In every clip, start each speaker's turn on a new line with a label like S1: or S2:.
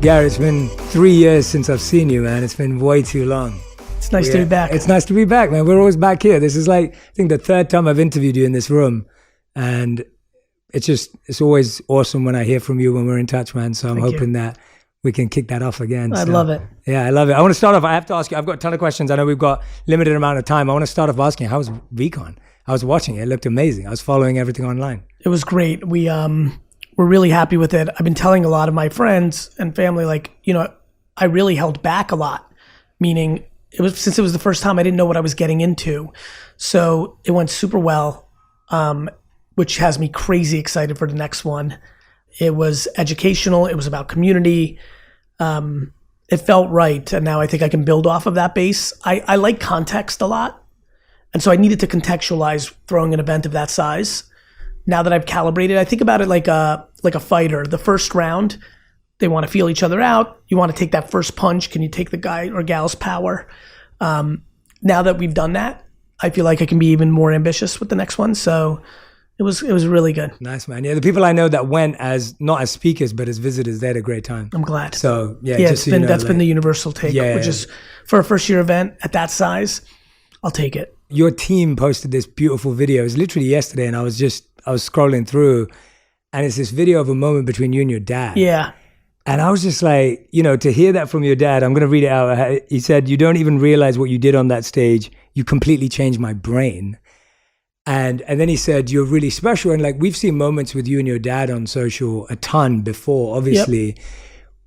S1: Gary, it's been 3 years since I've seen you, man. It's been way too long.
S2: It's nice to be back.
S1: It's nice to be back, man. We're always back here. This is like, I think the third time I've interviewed you in this room. And it's always awesome when I hear from you when we're in touch, man. So I'm hoping that we can kick that off again.
S2: I'd love it.
S1: Yeah, I love it. I want to start off, I have to ask you, I've got a ton of questions. I know we've got limited amount of time. I want to start off asking, how was VCon? I was watching it. It looked amazing. I was following everything online. It
S2: was great. We're really happy with it. I've been telling a lot of my friends and family, like, I really held back a lot, meaning since it was the first time, I didn't know what I was getting into. So it went super well, which has me crazy excited for the next one. It was educational. It was about community. It felt right. And now I think I can build off of that base. I like context a lot. And so I needed to contextualize throwing an event of that size. Now that I've calibrated, I think about it like a fighter. The first round, they want to feel each other out. You want to take that first punch. Can you take the guy or gal's power? Now that we've done that, I feel like I can be even more ambitious with the next one. So it was really good.
S1: Nice, man. Yeah, the people I know that went not as speakers, but as visitors, they had a great time.
S2: I'm glad.
S1: So yeah,
S2: that's been the universal take, which is for a first year event at that size, I'll take it.
S1: Your team posted this beautiful video. It was literally yesterday, and I was scrolling through, and it's this video of a moment between you and your dad.
S2: Yeah.
S1: And I was just like, to hear that from your dad, I'm going to read it out. He said, "You don't even realize what you did on that stage. You completely changed my brain." And then he said, "You're really special." And like, we've seen moments with you and your dad on social a ton before, obviously. Yep.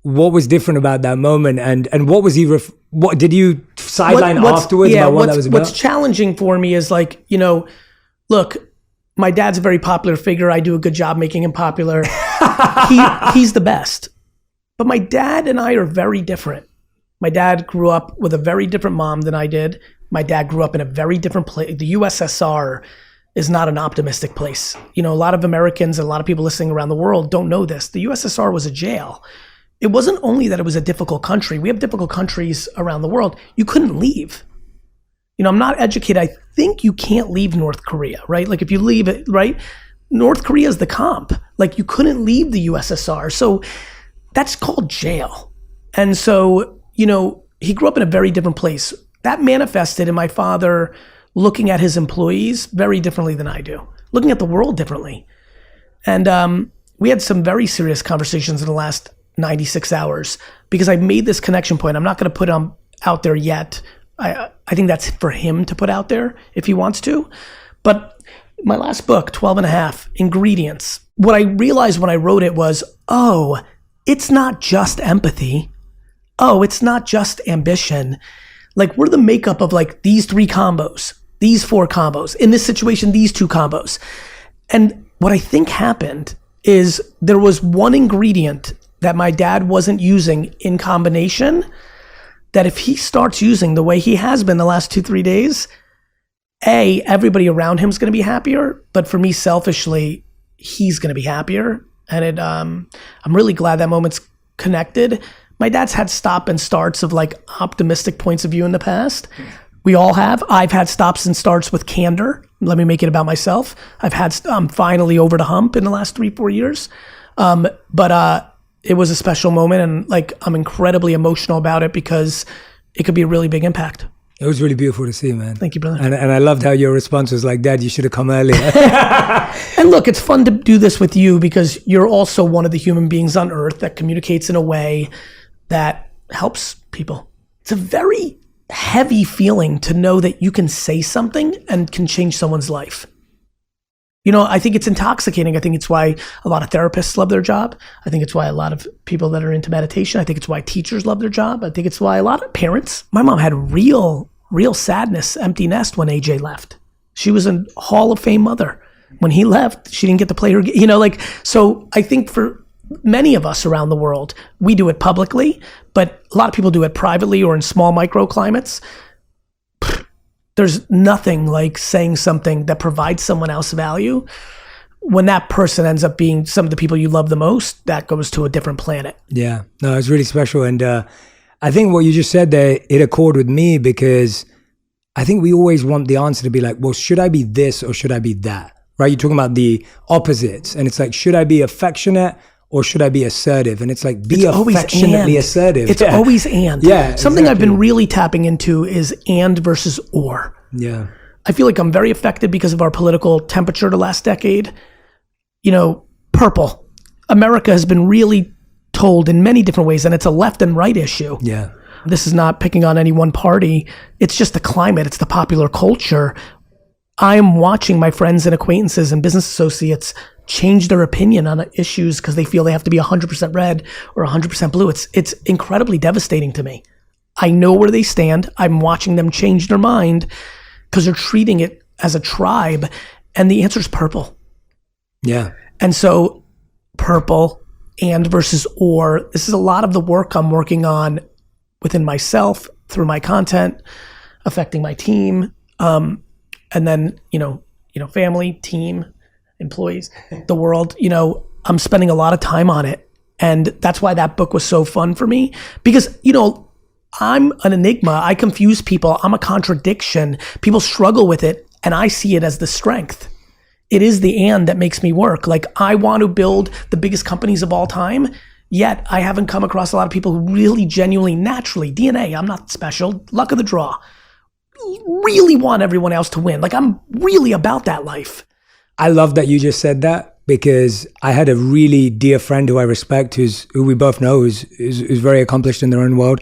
S1: What was different about that moment? And what was he, what did you sideline afterwards about what that was about?
S2: What's challenging for me is like, look, my dad's a very popular figure. I do a good job making him popular. He's the best. But my dad and I are very different. My dad grew up with a very different mom than I did. My dad grew up in a very different place. The USSR is not an optimistic place. A lot of Americans and a lot of people listening around the world don't know this. The USSR was a jail. It wasn't only that it was a difficult country. We have difficult countries around the world. You couldn't leave. I'm not educated. I think you can't leave North Korea, right? Like if you leave it, right? North Korea is the comp. Like you couldn't leave the USSR. So that's called jail. And so, he grew up in a very different place. That manifested in my father looking at his employees very differently than I do, looking at the world differently. And we had some very serious conversations in the last 96 hours because I made this connection point. I'm not going to put out there yet. I think that's for him to put out there if he wants to. But my last book, 12 and a half, Ingredients, what I realized when I wrote it was, it's not just empathy. It's not just ambition. Like we're the makeup of like these 3 combos, these 4 combos. In this situation, these 2 combos. And what I think happened is there was one ingredient that my dad wasn't using in combination that if he starts using the way he has been the last 2-3 days, everybody around him is going to be happier. But for me, selfishly, he's going to be happier. And I'm really glad that moment's connected. My dad's had stop and starts of like optimistic points of view in the past. We all have. I've had stops and starts with candor. Let me make it about myself. I'm finally over the hump in the last 3-4 years. But it was a special moment, and like I'm incredibly emotional about it because it could be a really big impact.
S1: It was really beautiful to see, man.
S2: Thank you, brother.
S1: And I loved how your response was like, "Dad, you should have come earlier."
S2: And look, it's fun to do this with you because you're also one of the human beings on earth that communicates in a way that helps people. It's a very heavy feeling to know that you can say something and can change someone's life. I think it's intoxicating. I think it's why a lot of therapists love their job. I think it's why a lot of people that are into meditation, I think it's why teachers love their job. I think it's why a lot of parents, my mom had real sadness, empty nest when AJ left. She was a Hall of Fame mother. When he left, she didn't get to play her, so I think for many of us around the world, we do it publicly, but a lot of people do it privately or in small microclimates. There's nothing like saying something that provides someone else value. When that person ends up being some of the people you love the most, that goes to a different planet.
S1: Yeah, no, it's really special. And I think what you just said there, it accorded with me because I think we always want the answer to be like, well, should I be this or should I be that? Right? You're talking about the opposites. And it's like, should I be affectionate or should I be assertive? And it's like, be
S2: It's always
S1: affectionately
S2: and.
S1: assertive.
S2: It's always and.
S1: Yeah,
S2: Something I've been
S1: exactly.
S2: really tapping into is and versus or.
S1: Yeah.
S2: I feel like I'm very affected because of our political temperature the last decade. You know, purple. America has been really told in many different ways, and it's a left and right issue.
S1: Yeah.
S2: This is not picking on any one party. It's just the climate. It's the popular culture. I am watching my friends and acquaintances and business associates change their opinion on issues because they feel they have to be 100% red or 100% blue. It's incredibly devastating to me. I know where they stand. I'm watching them change their mind because they're treating it as a tribe, and the answer is purple.
S1: Yeah.
S2: And so purple and versus or, this is a lot of the work I'm working on within myself through my content, affecting my team, and then, you know, family, team, employees, the world. You know, I'm spending a lot of time on it. And that's why that book was so fun for me, because, you know, I'm an enigma. I confuse people. I'm a contradiction. People struggle with it, and I see it as the strength. It is the and that makes me work. Like, I want to build the biggest companies of all time, yet I haven't come across a lot of people who really genuinely, naturally, DNA, I'm not special, luck of the draw, really want everyone else to win. Like, I'm really about that life.
S1: I love that you just said that, because I had a really dear friend who I respect, who we both know is very accomplished in their own world.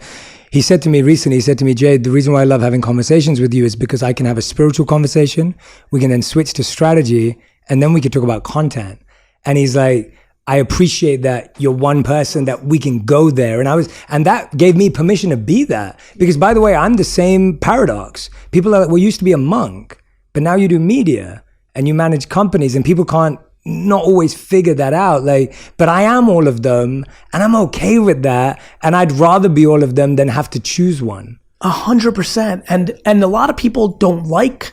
S1: He said to me recently, Jay, the reason why I love having conversations with you is because I can have a spiritual conversation. We can then switch to strategy, and then we can talk about content. And he's like, I appreciate that you're one person that we can go there. And that gave me permission to be that. Because, by the way, I'm the same paradox. People are like, well, you used to be a monk, but now you do media and you manage companies, and people can't not always figure that out. Like, but I am all of them, and I'm okay with that. And I'd rather be all of them than have to choose one.
S2: 100%. And a lot of people don't like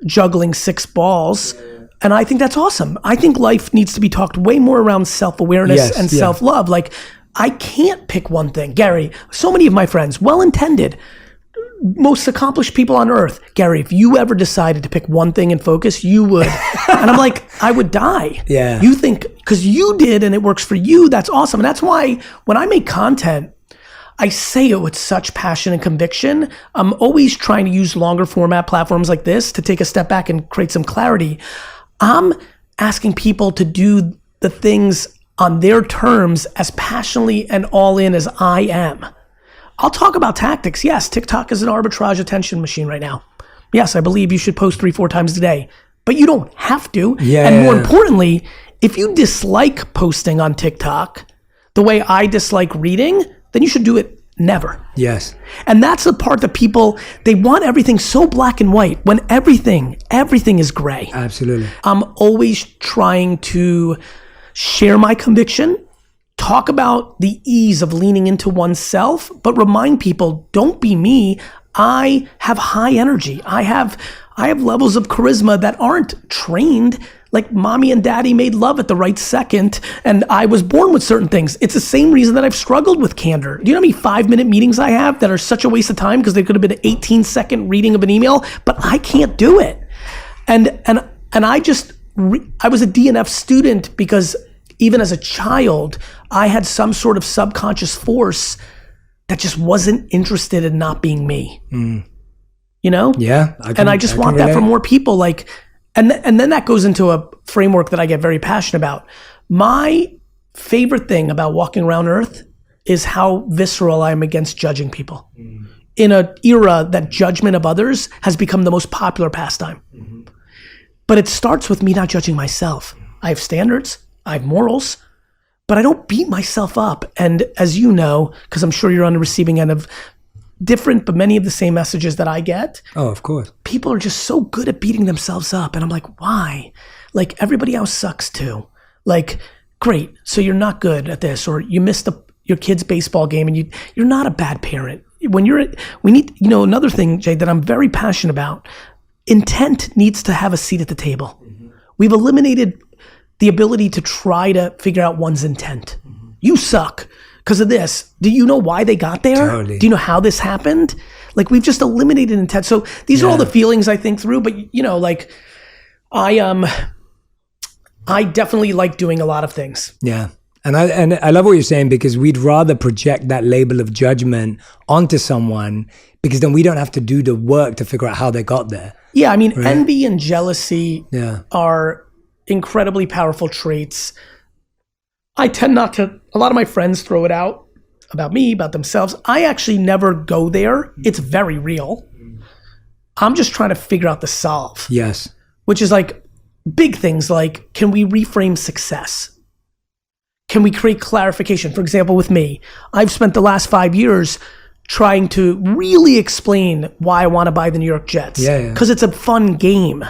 S2: juggling 6 balls. And I think that's awesome. I think life needs to be talked way more around self-awareness and self-love. Like, I can't pick one thing. Gary, so many of my friends, well-intended, most accomplished people on earth. Gary, if you ever decided to pick one thing and focus, you would. And I'm like, I would die.
S1: Yeah.
S2: You think, because you did and it works for you, that's awesome. And that's why when I make content, I say it with such passion and conviction. I'm always trying to use longer format platforms like this to take a step back and create some clarity. I'm asking people to do the things on their terms as passionately and all in as I am. I'll talk about tactics. Yes, TikTok is an arbitrage attention machine right now. Yes, I believe you should post 3-4 times a day, but you don't have to. And more importantly, if you dislike posting on TikTok the way I dislike reading, then you should do it never.
S1: Yes.
S2: And that's the part that people, they want everything so black and white when everything is gray.
S1: Absolutely.
S2: I'm always trying to share my conviction, talk about the ease of leaning into oneself, but remind people, don't be me. I have high energy. I have levels of charisma that aren't trained. Like, mommy and daddy made love at the right second, and I was born with certain things. It's the same reason that I've struggled with candor. Do you know how many 5-minute meetings I have that are such a waste of time because they could have been an 18-second reading of an email, but I can't do it. And I was a DNF student because even as a child, I had some sort of subconscious force that just wasn't interested in not being me. You know?
S1: Yeah.
S2: I just want that for more people. Like, and then that goes into a framework that I get very passionate about. My favorite thing about walking around Earth is how visceral I am against judging people. In an era that judgment of others has become the most popular pastime. But it starts with me not judging myself. I have standards, I have morals, but I don't beat myself up. And as you know, because I'm sure you're on the receiving end of different, but many of the same messages that I get.
S1: Oh, of course.
S2: People are just so good at beating themselves up. And I'm like, why? Like, everybody else sucks too. Like, great, so you're not good at this, or you missed your kid's baseball game and you're not a bad parent. We need, another thing, Jay, that I'm very passionate about, intent needs to have a seat at the table. We've eliminated the ability to try to figure out one's intent. You suck because of this. Do you know why they got there?
S1: Totally.
S2: Do you know how this happened? Like, we've just eliminated intent. So these are all the feelings I think through, but like, I definitely like doing a lot of things.
S1: Yeah. And I love what you're saying, because we'd rather project that label of judgment onto someone, because then we don't have to do the work to figure out how they got there.
S2: Yeah, I mean, envy and jealousy are incredibly powerful traits. I tend not to, a lot of my friends throw it out about me, about themselves. I actually never go there. It's very real. I'm just trying to figure out the solve.
S1: Yes.
S2: Which is like big things like, can we reframe success? Can we create clarification? For example, with me, I've spent the last 5 years trying to really explain why I want to buy the New York Jets. Because it's a fun game.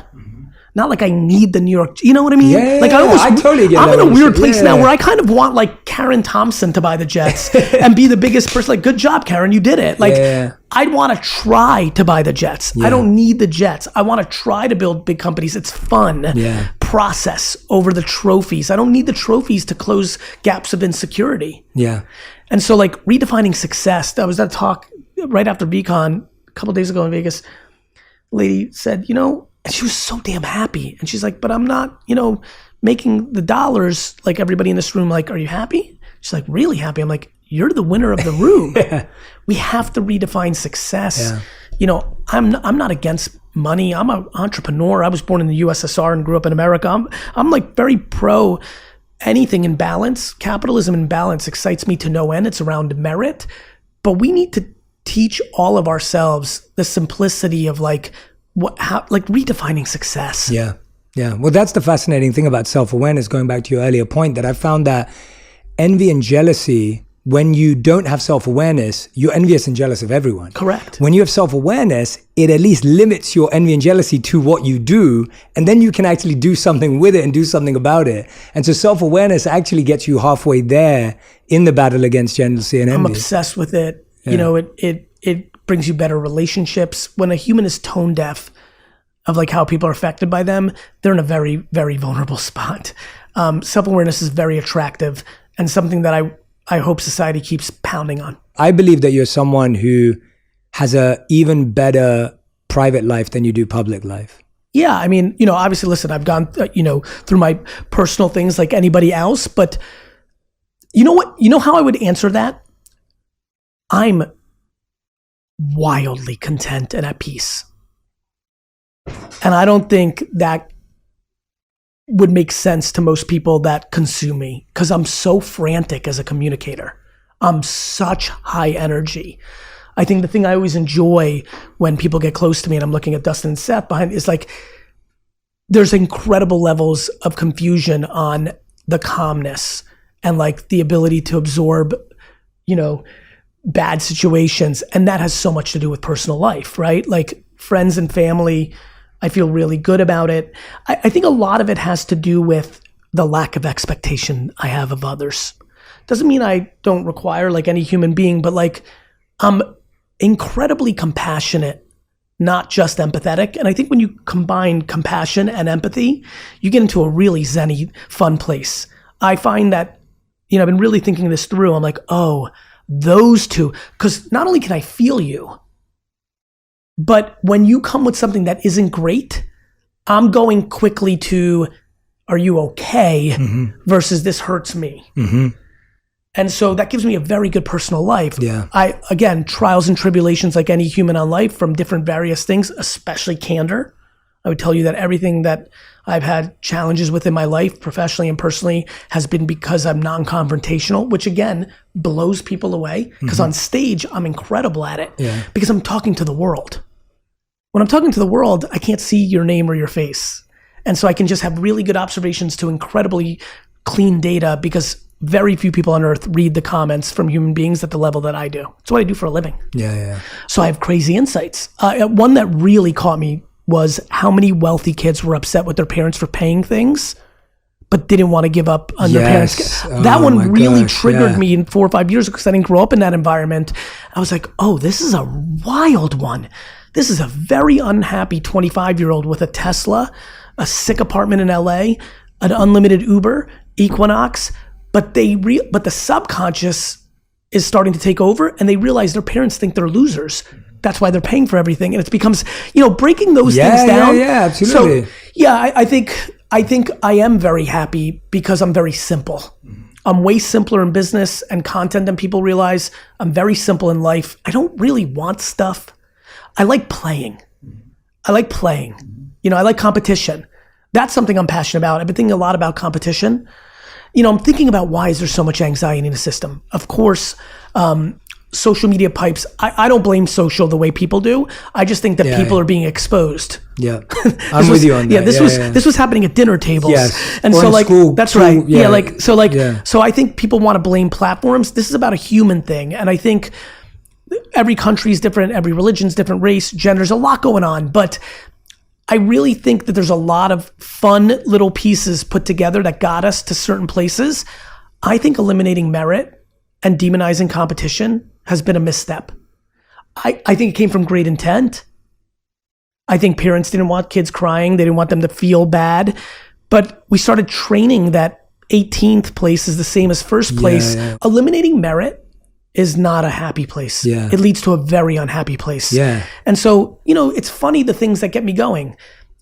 S2: Not like I need the New York, you know what I mean? Like I totally get I'm in a weird place now where I kind of want like Karen Thompson to buy the Jets and be the biggest person. Like, good job, Karen, you did it. Like, I'd want to try to buy the Jets. I don't need the Jets. I want to try to build big companies. It's fun. Process over the trophies. I don't need the trophies to close gaps of insecurity. And so like redefining success, I was at a talk right after VCon a couple days ago in Vegas. A lady said, you know, and she was so damn happy. And she's like, but I'm not, you know, making the dollars like everybody in this room. Like, are you happy? She's like, really happy. I'm like, you're the winner of the room. We have to redefine success. You know, I'm not against money. I'm an entrepreneur. I was born in the USSR and grew up in America. I'm like very pro anything in balance. Capitalism in balance excites me to no end. It's around merit. But we need to teach all of ourselves the simplicity of like, like redefining success. Well, that's the fascinating thing about self-awareness, going back to your earlier point, that I found that envy and jealousy, when you don't have self-awareness, you're envious and jealous of everyone. Correct.
S1: When you have self-awareness, it at least limits your envy and jealousy to what you do, and then you can actually do something with it and do something about it. And so self-awareness actually gets you halfway there in the battle against jealousy and envy.
S2: I'm obsessed with it. You know, it brings you better relationships. When a human is tone deaf of like how people are affected by them, they're in a very, very vulnerable spot. Self-awareness is very attractive and something that I hope society keeps pounding on. I
S1: believe that you're someone who has a even better private life than you do public life.
S2: Yeah, I mean, you know, obviously, listen, I've gone, you know, through my personal things like anybody else, but you know what? You know how I would answer that? I'm wildly content and at peace. And I don't think that would make sense to most people that consume me, because I'm so frantic as a communicator. I'm such high energy. I think the thing I always enjoy when people get close to me, and I'm looking at Dustin and Seth behind, is like there's incredible levels of confusion on the calmness and like the ability to absorb, you know, bad situations. And that has so much to do with personal life, right? Like friends and family, I feel really good about it. I think a lot of it has to do with the lack of expectation I have of others. Doesn't mean I don't require like any human being, but like I'm incredibly compassionate, not just empathetic. And I think when you combine compassion and empathy, you get into a really zen-y, fun place. I find that, you know, I've been really thinking this through. I'm like, oh, those two, because not only can I feel you, but when you come with something that isn't great, I'm going quickly to, are you okay? Versus this hurts me. And so that gives me a very good personal life. Again, trials and tribulations like any human on life from different various things, especially candor. I would tell you that everything that I've had challenges with in my life, professionally and personally, has been because I'm non-confrontational, which again, blows people away. Because on stage, I'm incredible at it. Because I'm talking to the world. When I'm talking to the world, I can't see your name or your face. And so I can just have really good observations to incredibly clean data, because very few people on earth read the comments from human beings at the level that I do. It's what I do for a living. So I have crazy insights. One that really caught me was how many wealthy kids were upset with their parents for paying things, but didn't want to give up on their parents. That one really triggered me in 4 or 5 years, because I didn't grow up in that environment. I was like, oh, this is a wild one. This is a very unhappy 25-year-old with a Tesla, a sick apartment in LA, an unlimited Uber, Equinox, but the subconscious is starting to take over, and they realize their parents think they're losers. That's why they're paying for everything. And it becomes, you know, breaking those things down.
S1: Yeah, absolutely.
S2: So, I think I am very happy because I'm very simple. I'm way simpler in business and content than people realize. I'm very simple in life. I don't really want stuff. I like playing. I like playing. You know, I like competition. That's something I'm passionate about. I've been thinking a lot about competition. You know, I'm thinking about why is there so much anxiety in the system? Of course, social media pipes. I don't blame social the way people do. I just think that people are being exposed.
S1: Yeah, I'm with you on that.
S2: Yeah, this was happening at dinner tables.
S1: Yes.
S2: And
S1: or
S2: so like,
S1: school,
S2: that's
S1: school,
S2: right.
S1: Yeah.
S2: So I think people want to blame platforms. This is about a human thing. And I think every country is different. Every religion's different, race, gender, there's a lot going on. But I really think that there's a lot of fun little pieces put together that got us to certain places. I think eliminating merit and demonizing competition has been a misstep. I think it came from great intent. I think parents didn't want kids crying. They didn't want them to feel bad. But we started training that 18th place is the same as first place. Yeah. Eliminating merit is not a happy place.
S1: Yeah.
S2: It leads to a very unhappy place.
S1: Yeah.
S2: And so, you know, it's funny the things that get me going.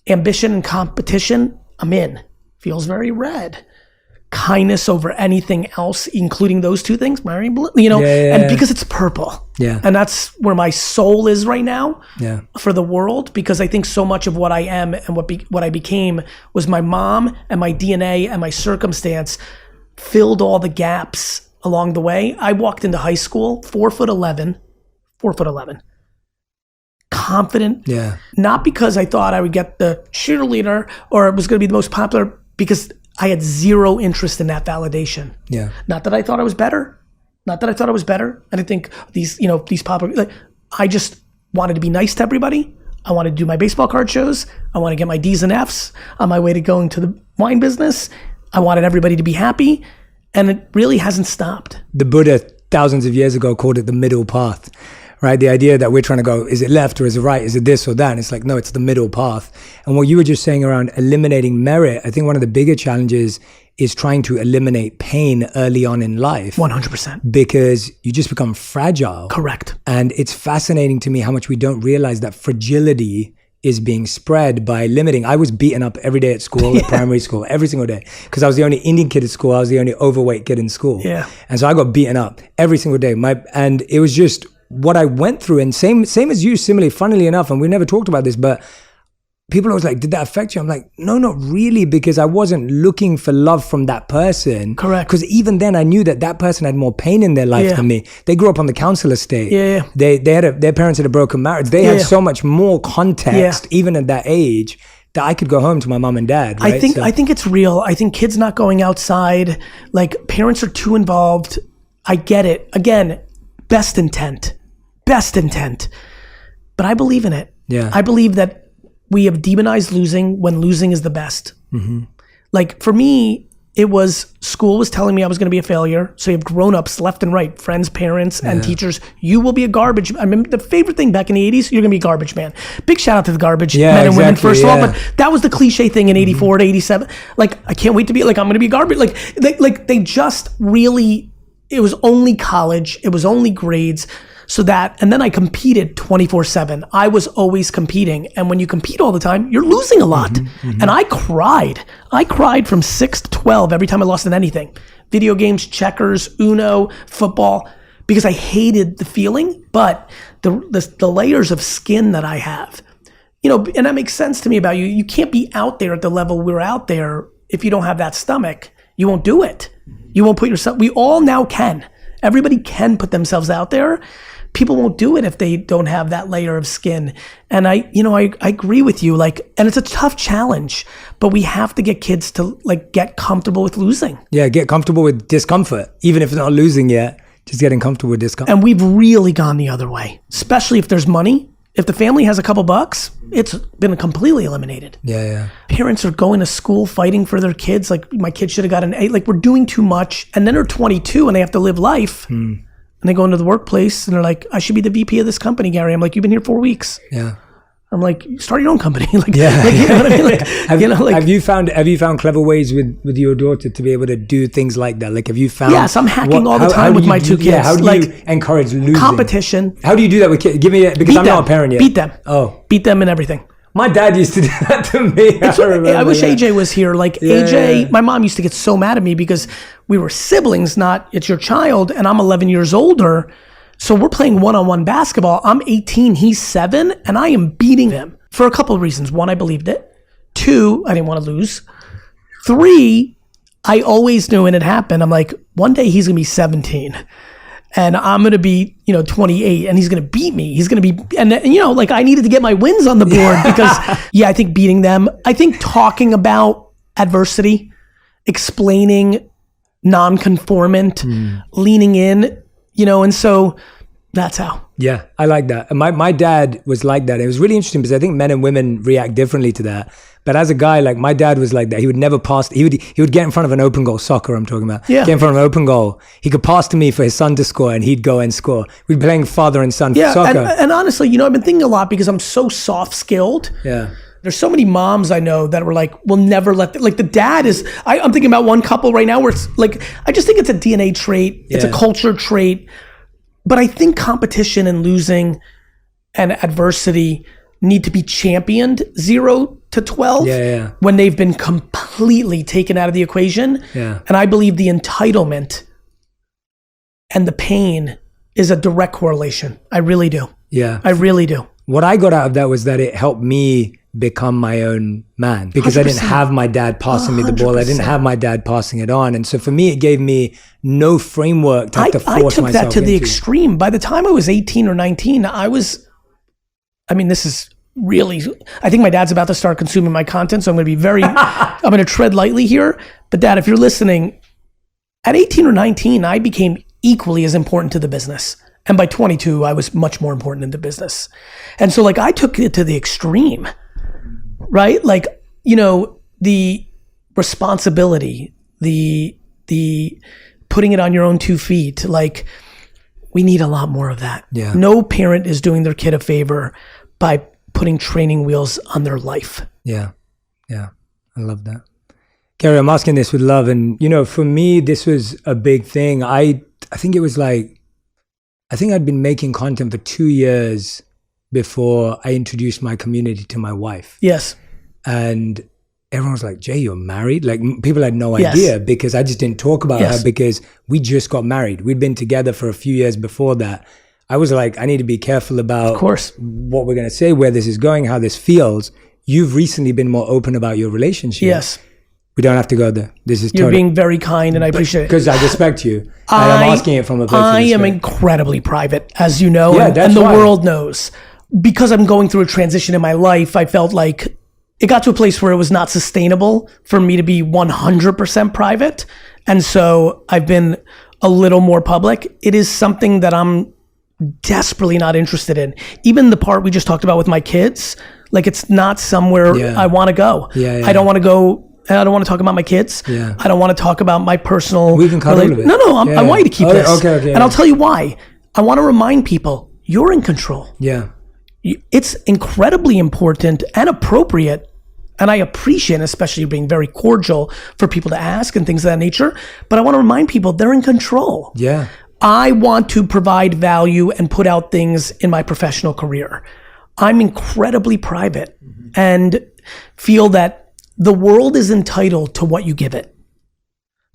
S2: Ambition and competition, I'm in. Feels very red. Kindness over anything else, including those two things, Mary Blue, you know, and because it's purple.
S1: Yeah.
S2: And that's where my soul is right now for the world, because I think so much of what I am and what I became was my mom and my DNA and my circumstance filled all the gaps along the way. I walked into high school, 4'11", confident.
S1: Yeah.
S2: Not because I thought I would get the cheerleader or it was going to be the most popular, because I had zero interest in that validation.
S1: Yeah.
S2: Not that I thought I was better. I didn't think these popular, like, I just wanted to be nice to everybody. I wanted to do my baseball card shows. I want to get my D's and F's on my way to going to the wine business. I wanted everybody to be happy. And it really hasn't stopped.
S1: The Buddha thousands of years ago called it the middle path, right? The idea that we're trying to go, is it left or is it right? Is it this or that? And it's like, no, it's the middle path. And what you were just saying around eliminating merit, I think one of the bigger challenges is trying to eliminate pain early on in life.
S2: 100%.
S1: Because you just become fragile.
S2: Correct.
S1: And it's fascinating to me how much we don't realize that fragility is being spread by limiting. I was beaten up every day at school, at primary school, every single day, because I was the only Indian kid at school. I was the only overweight kid in school.
S2: Yeah.
S1: And so I got beaten up every single day. And it was just what I went through. And same as you, similarly, funnily enough, and we never talked about this, but people are always like, did that affect you? I'm like, no, not really, because I wasn't looking for love from that person.
S2: Correct.
S1: Because even then I knew that person had more pain in their life than me. They grew up on the council estate.
S2: Yeah.
S1: Their parents had a broken marriage. They had so much more context, even at that age, that I could go home to my mom and dad. Right?
S2: I think it's real. I think kids not going outside, like parents are too involved. I get it. Again, best intent. But I believe in it.
S1: Yeah.
S2: I believe that we have demonized losing when losing is the best.
S1: Mm-hmm.
S2: Like for me, it was school was telling me I was going to be a failure. So you have grown-ups left and right, friends, parents, and teachers. You will be a garbage. I mean, the favorite thing back in the 80s, you're going to be a garbage man. Big shout out to the garbage men and women, first of all. But that was the cliche thing in 84 to 87. Like, I can't wait to be, like, I'm going to be garbage. Like they just really, it was only college. It was only grades. So that, and then I competed 24/7. I was always competing. And when you compete all the time, you're losing a lot. And I cried from 6 to 12 every time I lost in anything. Video games, checkers, Uno, football, because I hated the feeling. But the layers of skin that I have, you know, and that makes sense to me about you. You can't be out there at the level we're out there if you don't have that stomach. You won't do it. You won't put yourself, we all now can. Everybody can put themselves out there. People won't do it if they don't have that layer of skin. And I agree with you. Like, and it's a tough challenge, but we have to get kids to like get comfortable with losing.
S1: Yeah, get comfortable with discomfort, even if they're not losing yet. Just getting comfortable with discomfort.
S2: And we've really gone the other way, especially if there's money. If the family has a couple bucks, it's been completely eliminated.
S1: Yeah.
S2: Parents are going to school fighting for their kids. Like, my kid should have got an A. Like, we're doing too much. And then they're 22 and they have to live life. And they go into the workplace and they're like, I should be the VP of this company, Gary. I'm like, you've been here 4 weeks.
S1: Yeah.
S2: I'm like, start your own company. Like,
S1: yeah.
S2: Like, you know what I mean? Like,
S1: have you found clever ways with your daughter to be able to do things like that? Like, have you found?
S2: Yes, I'm hacking all the time with my two kids.
S1: Yeah, how do you encourage losing?
S2: Competition.
S1: How do you do that with kids? Give me because I'm not a parent yet.
S2: Beat them.
S1: Oh.
S2: Beat them in everything.
S1: My dad used to do that to me.
S2: I wish AJ was here. Like AJ, my mom used to get so mad at me because we were siblings, not it's your child, and I'm 11 years older. So we're playing one-on-one basketball. I'm 18, he's 7, and I am beating him for a couple of reasons. 1, I believed it. 2, I didn't want to lose. 3, I always knew when it happened. I'm like, one day he's going to be 17. And I'm going to be, 28, and he's going to beat me. He's going to be, and like I needed to get my wins on the board because, I think beating them, I think talking about adversity, explaining non-conformant, leaning in, and so that's how.
S1: Yeah, I like that. And my dad was like that. It was really interesting because I think men and women react differently to that. But as a guy, like my dad was like that. He would never pass. He would get in front of an open goal, soccer I'm talking about. Yeah. Get in front of an open goal. He could pass to me for his son to score and he'd go and score. We'd be playing father and son for soccer.
S2: And honestly, I've been thinking a lot because I'm so soft-skilled.
S1: Yeah.
S2: There's so many moms I know that were like, we'll never let, like the dad is, I'm thinking about one couple right now where it's like, I just think it's a DNA trait. It's a culture trait. But I think competition and losing and adversity need to be championed 0 to 12 when they've been completely taken out of the equation.
S1: Yeah.
S2: And I believe the entitlement and the pain is a direct correlation. I really do.
S1: Yeah.
S2: I really do.
S1: What I got out of that was that it helped me become my own man because 100%. I didn't have my dad passing me the ball. I didn't have my dad passing it on. And so for me, it gave me no framework to have to force myself
S2: I took that to the extreme. By the time I was 18 or 19, this is really, I think my dad's about to start consuming my content. So I'm going to be I'm going to tread lightly here. But Dad, if you're listening, at 18 or 19, I became equally as important to the business. And by 22, I was much more important in the business. And so like I took it to the extreme. Right? Like, the responsibility, the putting it on your own 2 feet, like we need a lot more of that.
S1: Yeah.
S2: No parent is doing their kid a favor by putting training wheels on their life.
S1: Yeah. Yeah. I love that. Gary, I'm asking this with love. And, for me, this was a big thing. I think it was like, I think I'd been making content for 2 years before I introduced my community to my wife.
S2: Yes.
S1: And everyone was like, Jay, you're married? Like people had no idea because I just didn't talk about her because we just got married. We'd been together for a few years before that. I was like, I need to be careful about what we're going to say, where this is going, how this feels. You've recently been more open about your relationship.
S2: Yes.
S1: We don't have to go there. This is
S2: You're being very kind and I appreciate it.
S1: Because I respect you. And I'm asking it from a place of respect.
S2: I am incredibly private, as you know,
S1: and
S2: the world knows. Because I'm going through a transition in my life, I felt like it got to a place where it was not sustainable for me to be 100% private. And so I've been a little more public. It is something that I'm desperately not interested in. Even the part we just talked about with my kids, like it's not somewhere I want to go. I don't want to go. I don't want to talk about my kids. I don't want to talk about my personal.
S1: We can cut a little bit.
S2: No, I want you to keep this.
S1: Okay.
S2: And I'll tell you why. I want to remind people you're in control.
S1: Yeah.
S2: It's incredibly important and appropriate. And I appreciate, especially being very cordial for people to ask and things of that nature. But I want to remind people they're in control.
S1: Yeah.
S2: I want to provide value and put out things in my professional career. I'm incredibly private and feel that the world is entitled to what you give it.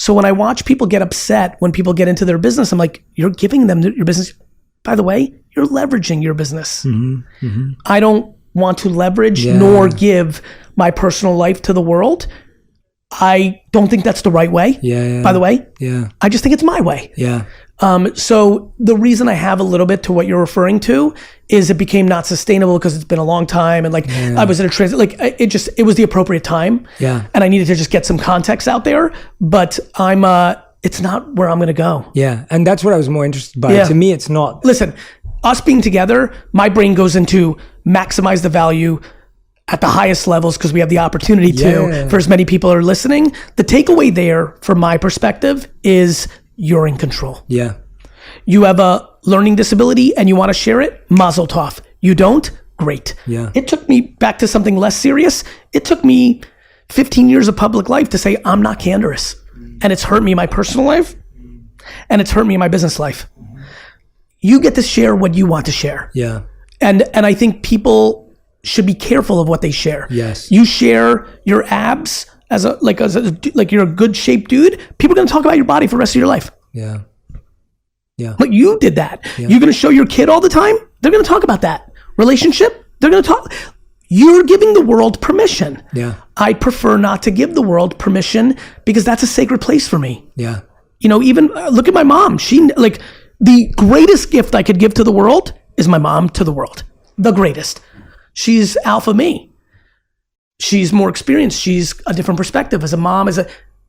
S2: So when I watch people get upset when people get into their business, I'm like, you're giving them your business. By the way, you're leveraging your business. I don't want to leverage nor give my personal life to the world. I don't think that's the right way, by the way. I just think it's my way. So the reason I have a little bit to what you're referring to is it became not sustainable because it's been a long time. And like, I was in a transit, like it was the appropriate time. And I needed to just get some context out there, but it's not where I'm going to go.
S1: And that's what I was more interested by. To me, it's not.
S2: Listen, us being together, my brain goes into maximize the value at the highest levels because we have the opportunity to for as many people are listening. The takeaway there from my perspective is you're in control. You have a learning disability and you want to share it, mazel tov. You don't, great. It took me back to something less serious. It took me 15 years of public life to say I'm not candorous. And it's hurt me in my personal life and it's hurt me in my business life. You get to share what you want to share. And I think people should be careful of what they share.
S1: Yes.
S2: You share your abs like you're a good shaped dude, people are going to talk about your body for the rest of your life.
S1: Yeah. Yeah.
S2: But you did that.
S1: Yeah.
S2: You're going to show your kid all the time, they're going to talk about that. Relationship, they're going to talk. You're giving the world permission.
S1: Yeah.
S2: I prefer not to give the world permission because that's a sacred place for me.
S1: Yeah.
S2: You know, even look at my mom. She, like, the greatest gift I could give to the world is my mom to the world. The greatest. She's alpha me. She's more experienced. She's a different perspective. As a mom,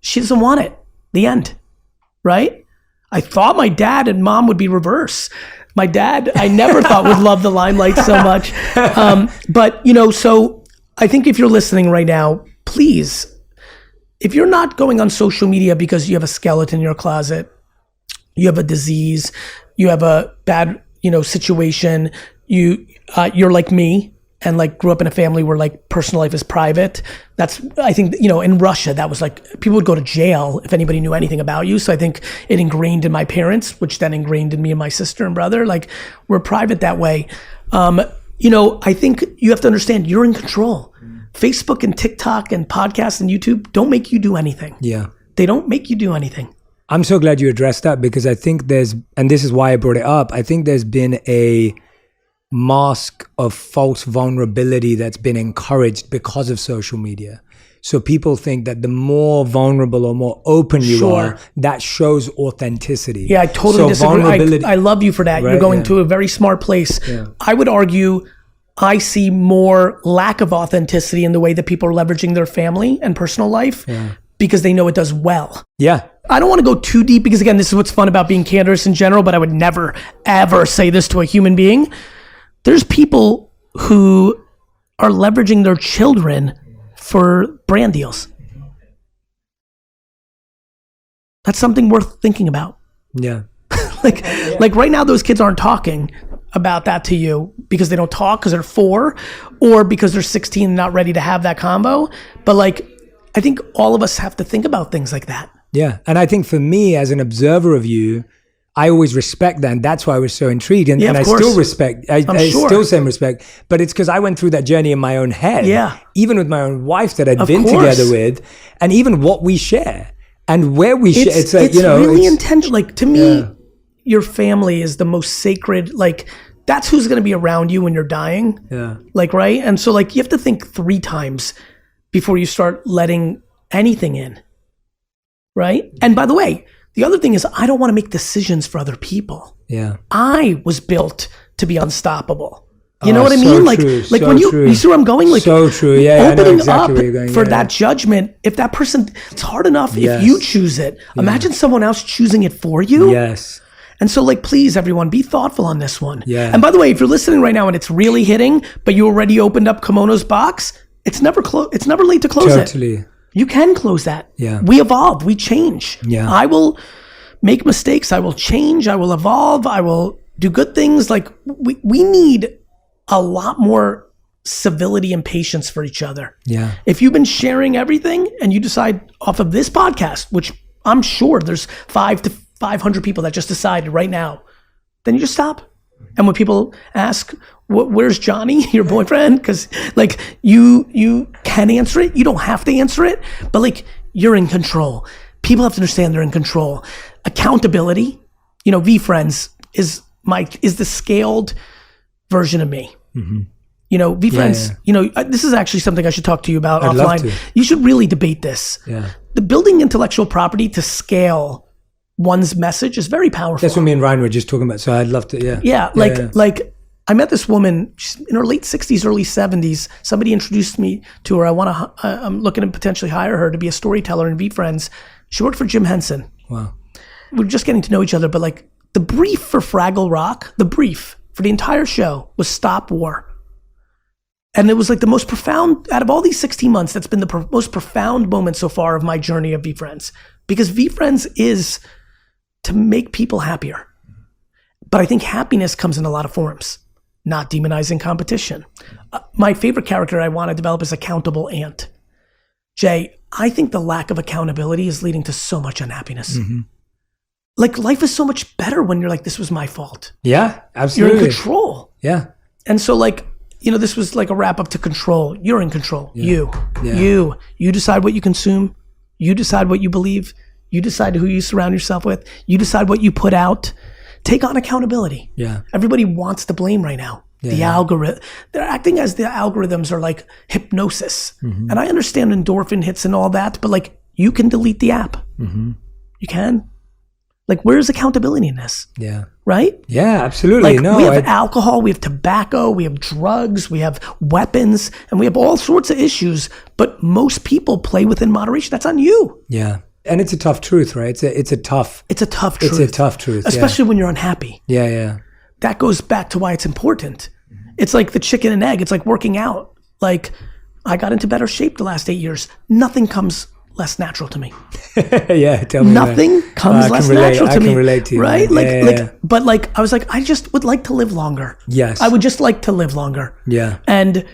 S2: she doesn't want it. The end. Right? I thought my dad and mom would be reverse. My dad, I never thought would love the limelight so much. But, you know, so I think if you're listening right now, please, if you're not going on social media because you have a skeleton in your closet, you have a disease, you have a bad, you know, situation, you're like me and like grew up in a family where like personal life is private. That's, I think, you know, in Russia, that was like, people would go to jail if anybody knew anything about you. So I think it ingrained in my parents, which then ingrained in me and my sister and brother. Like, we're private that way. You know, I think you have to understand you're in control. Facebook and TikTok and podcasts and YouTube don't make you do anything.
S1: Yeah.
S2: They don't make you do anything.
S1: I'm so glad you addressed that, because I think and this is why I brought it up, I think there's been a mask of false vulnerability that's been encouraged because of social media. So people think that the more vulnerable or more open you are, that shows authenticity.
S2: Yeah, I totally disagree. I love you for that. Right? You're going to a very smart place. Yeah. I would argue I see more lack of authenticity in the way that people are leveraging their family and personal life because they know it does well.
S1: Yeah.
S2: I don't want to go too deep because, again, this is what's fun about being candorous in general, but I would never, ever say this to a human being. There's people who are leveraging their children for brand deals. That's something worth thinking about.
S1: Yeah.
S2: Like right now, those kids aren't talking about that to you because they don't talk because they're 4 or because they're 16 and not ready to have that combo. But like, I think all of us have to think about things like that.
S1: Yeah. And I think for me, as an observer of you, I always respect that, and that's why I was so intrigued. And I still respect, I still same respect, but it's because I went through that journey in my own head. Yeah. Even with my own wife that I'd been together with, and even what we share and where we share. It's like, you know,
S2: really intentional. Like, to me, your family is the most sacred, like, that's who's going to be around you when you're dying.
S1: Yeah.
S2: Like, right? And so like, you have to think 3 times before you start letting anything in. Right? And by the way, the other thing is, I don't want to make decisions for other people.
S1: Yeah.
S2: I was built to be unstoppable. You know what I mean?
S1: So
S2: like
S1: true,
S2: when you see where I'm going? Like,
S1: so true. Yeah.
S2: Opening
S1: I know exactly
S2: up
S1: where you're going.
S2: for that judgment. If that person, it's hard enough if you choose it. Imagine someone else choosing it for you.
S1: Yes.
S2: And so, like, please, everyone, be thoughtful on this one.
S1: Yeah.
S2: And by the way, if you're listening right now and it's really hitting, but you already opened up Kimono's box, it's never late to close it.
S1: Totally.
S2: You can close that.
S1: Yeah.
S2: We evolve. We change.
S1: Yeah.
S2: I will make mistakes. I will change. I will evolve. I will do good things. Like, we need a lot more civility and patience for each other.
S1: Yeah.
S2: If you've been sharing everything and you decide off of this podcast, which I'm sure there's 500 to 500 people that just decided right now, then you just stop. And when people ask, where's Johnny, your boyfriend? Because like, you can answer it. You don't have to answer it, but like, you're in control. People have to understand they're in control. Accountability, you know, VFriends is the scaled version of me. Mm-hmm. You know, VFriends, you know, this is actually something I should talk to you about offline.
S1: Love to.
S2: You should really debate this.
S1: Yeah.
S2: The building intellectual property to scale one's message is very powerful.
S1: That's what me and Ryan were just talking about. So I'd love to,
S2: like I met this woman, she's in her late 60s, early 70s. Somebody introduced me to her. I'm looking to potentially hire her to be a storyteller in VFriends. She worked for Jim Henson.
S1: Wow.
S2: We were just getting to know each other, but like, the brief for Fraggle Rock, the brief for the entire show was stop war. And it was like the most profound, out of all these 16 months, that's been the most profound moment so far of my journey of VFriends. Because VFriends is to make people happier. But I think happiness comes in a lot of forms, not demonizing competition. My favorite character I want to develop is Accountable Ant. Jay, I think the lack of accountability is leading to so much unhappiness. Mm-hmm. Like, life is so much better when you're like, this was my fault.
S1: Yeah, absolutely.
S2: You're in control.
S1: Yeah.
S2: And so like, this was like a wrap up to control. You're in control.
S1: Yeah.
S2: You decide what you consume. You decide what you believe. You decide who you surround yourself with. You decide what you put out. Take on accountability.
S1: Yeah.
S2: Everybody wants to blame right now. The algorithm, they're acting as the algorithms are like hypnosis. And I understand endorphin hits and all that, but like you can delete the app. You can. Like, where's accountability in this?
S1: Yeah.
S2: Right?
S1: Yeah, absolutely.
S2: Like, we have alcohol, we have tobacco, we have drugs, we have weapons, and we have all sorts of issues, but most people play within moderation. That's on you.
S1: Yeah. And it's a tough truth, right? It's a tough truth. It's a tough truth.
S2: Especially when you're unhappy.
S1: Yeah.
S2: That goes back to why it's important. It's like the chicken and egg. It's like working out. Like, I got into better shape the last 8 years. Nothing comes less natural to me.
S1: Yeah, tell me.
S2: Nothing comes less natural to me.
S1: I can relate to you.
S2: Right?
S1: Yeah.
S2: But like, I was like, I just would like to live longer.
S1: Yes.
S2: I would just like to live longer.
S1: Yeah.
S2: And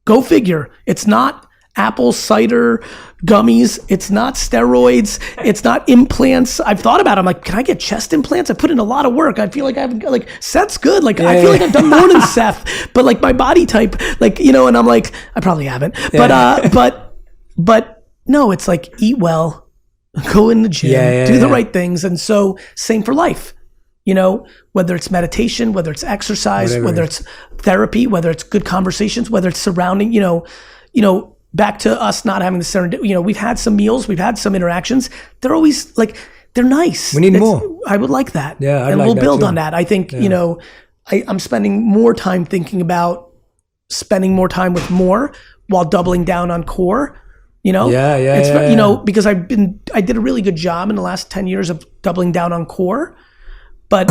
S2: go figure. It's not apple cider gummies. It's not steroids. It's not implants. I've thought about it. I'm like, can I get chest implants? I put in a lot of work. I feel like I've like Seth's good. Like I feel like I've done more than Seth, but like my body type, like, and I'm like, I probably haven't, but no, it's like eat well, go in the gym, do the right things. And so same for life, whether it's meditation, whether it's exercise, whether it's therapy, whether it's good conversations, whether it's surrounding, back to us not having the serendipity. We've had some meals, we've had some interactions. They're always like, they're nice.
S1: We need more.
S2: I would like that.
S1: Yeah,
S2: and we'll build on that. I think, I'm spending more time thinking about spending more time with more while doubling down on core. Because I did a really good job in the last 10 years of doubling down on core, but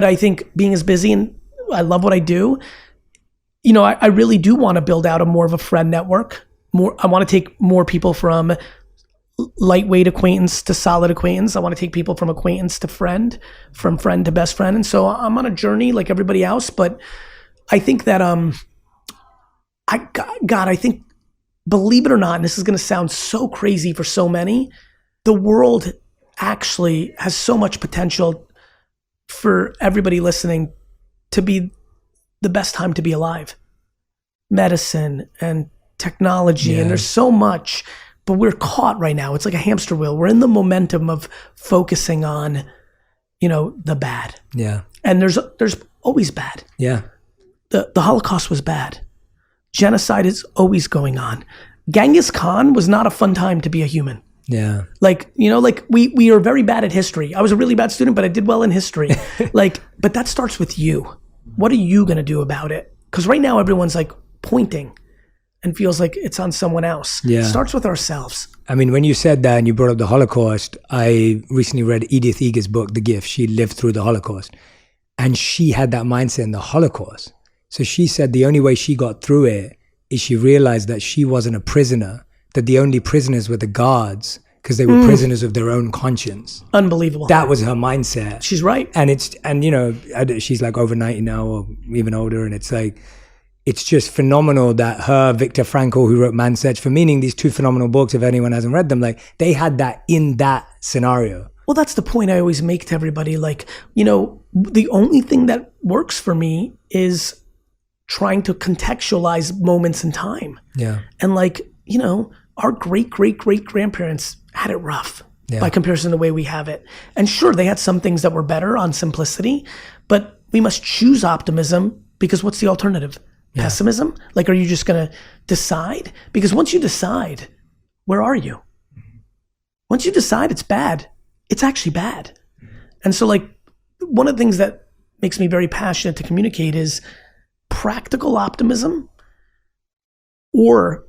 S2: I think being as busy and I love what I do, I really do want to build out more of a friend network. I want to take more people from lightweight acquaintance to solid acquaintance. I want to take people from acquaintance to friend, from friend to best friend. And so I'm on a journey like everybody else, but I think that, I think, believe it or not, and this is going to sound so crazy for so many, the world actually has so much potential for everybody listening to be the best time to be alive. Medicine and technology, and there's so much, but we're caught right now. It's like a hamster wheel. We're in the momentum of focusing on, the bad.
S1: Yeah.
S2: And there's always bad.
S1: Yeah.
S2: The Holocaust was bad. Genocide is always going on. Genghis Khan was not a fun time to be a human.
S1: Yeah.
S2: We are very bad at history. I was a really bad student, but I did well in history. But that starts with you. What are you going to do about it? Because right now everyone's like pointing and feels like it's on someone else.
S1: Yeah.
S2: It starts with ourselves.
S1: I mean, when you said that and you brought up the Holocaust, I recently read Edith Eger's book, The Gift. She lived through the Holocaust and she had that mindset in the Holocaust. So she said the only way she got through it is she realized that she wasn't a prisoner, that the only prisoners were the guards because they were prisoners of their own conscience.
S2: Unbelievable.
S1: That was her mindset.
S2: She's right.
S1: And she's like over 90 now or even older. And it's like, it's just phenomenal that her, Viktor Frankl, who wrote Man's Search for Meaning, these two phenomenal books, if anyone hasn't read them, like they had that in that scenario.
S2: Well, that's the point I always make to everybody. Like, the only thing that works for me is trying to contextualize moments in time.
S1: Yeah.
S2: And our great-great-great-grandparents had it rough by comparison to the way we have it. And sure, they had some things that were better on simplicity, but we must choose optimism because what's the alternative? pessimism? Like, are you just going to decide? Because once you decide, where are you? Once you decide it's bad, it's actually bad. And so like, one of the things that makes me very passionate to communicate is practical optimism, or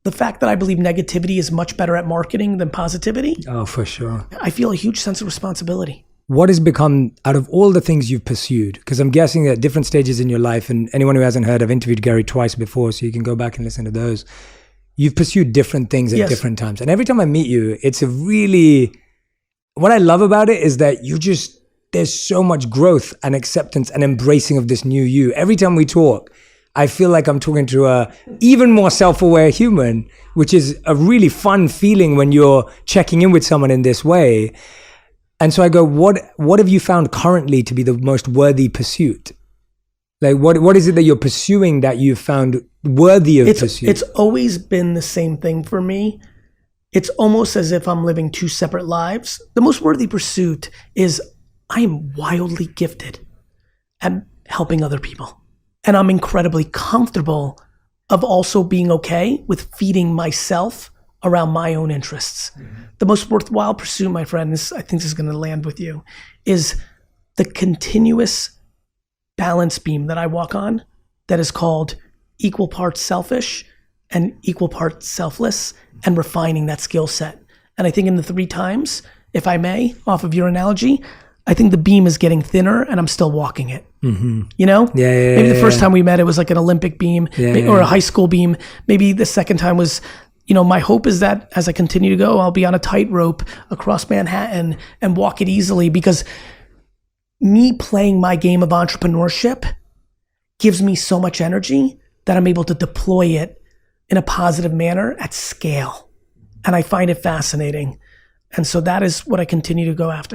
S2: the fact that I believe negativity is much better at marketing than positivity.
S1: Oh, for sure.
S2: I feel a huge sense of responsibility.
S1: What has become, out of all the things you've pursued, because I'm guessing at different stages in your life, and anyone who hasn't heard, I've interviewed Gary twice before, so you can go back and listen to those. You've pursued different things at different times. And every time I meet you, it's a really, what I love about it is that there's so much growth and acceptance and embracing of this new you. Every time we talk, I feel like I'm talking to a even more self-aware human, which is a really fun feeling when you're checking in with someone in this way. And so I go, what have you found currently to be the most worthy pursuit? Like, what is it that you're pursuing that you've found worthy of pursuit?
S2: It's always been the same thing for me. It's almost as if I'm living two separate lives. The most worthy pursuit is I am wildly gifted at helping other people. And I'm incredibly comfortable of also being okay with feeding myself around my own interests. Mm-hmm. The most worthwhile pursuit, my friend, I think this is going to land with you, is the continuous balance beam that I walk on that is called equal parts selfish and equal parts selfless, and refining that skill set. And I think in the 3 times, if I may, off of your analogy, I think the beam is getting thinner and I'm still walking it. Mm-hmm. You know?
S1: Yeah.
S2: Maybe the first time we met, it was like an Olympic beam or a high school beam. Maybe the second time was, my hope is that as I continue to go, I'll be on a tightrope across Manhattan and walk it easily, because me playing my game of entrepreneurship gives me so much energy that I'm able to deploy it in a positive manner at scale. And I find it fascinating. And so that is what I continue to go after.